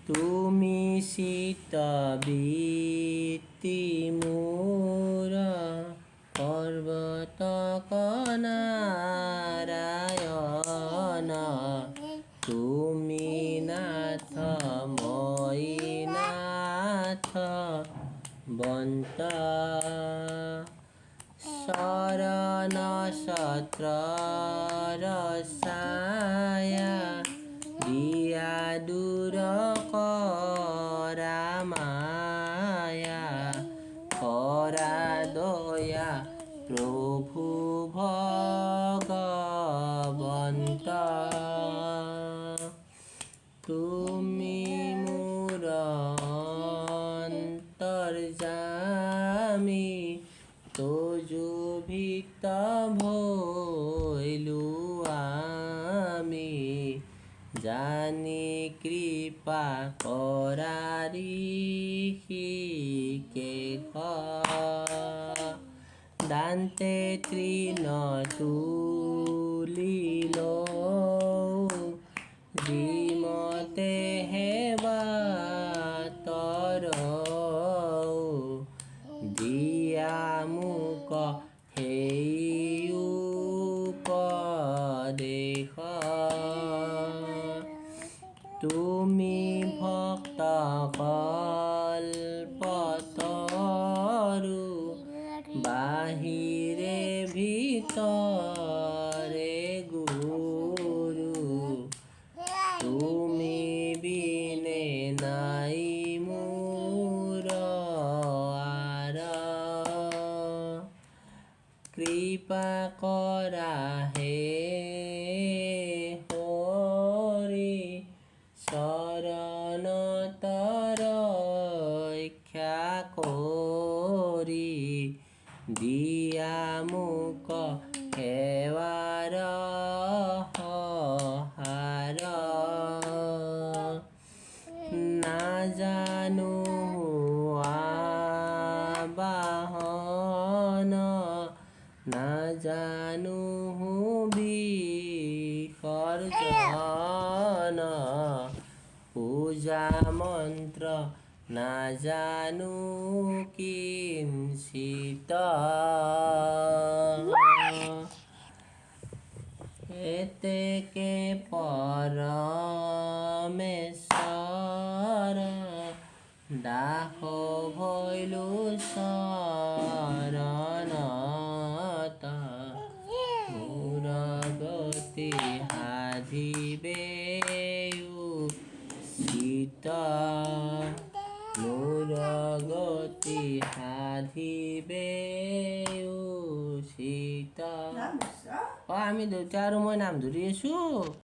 তুমি চিত্তবৃত্তি মোৰ পৰ্বত নাৰায়ণ তুমি নাথ মই নাথ বন্ত শৰণ ছত্ৰৰ ছায়া দিয়া দূৰ কৰা মায়া কৰা দয়া প্ৰভু ভগৱন্ত তুমি মোৰ অন্তৰ্যামী তোজো ভিক্ত ভৈলো আমি জানি কৃপা কৰাৰি ঋষিকেশ দান্তে তৃণ তুলিল দ্বিমতে হেবা তৰ দিয়া মোক সেই উপদেশ তুমি ভক্ত কল্পতৰু বাহিৰে ভিতৰে গুৰু তুমি বিনে নাই মোৰ আৰ কৃপা কৰা হে হৰি চৰণত ৰক্ষা কৰি দিয়া মোক সেৱাৰ সহাৰ নাজানো আবাহন নাজানো বিসৰ্জন পূজা মন্ত্ৰ নাজানো কিঞ্চিত এতেকে পৰমেশ্বৰ দাস ভৈলো চৰণত মোৰ গতি সাধিবে উচিত মোৰ গতি সাধিবে উচিত আমি দেউতা আৰু মই নাম ধৰি আছো।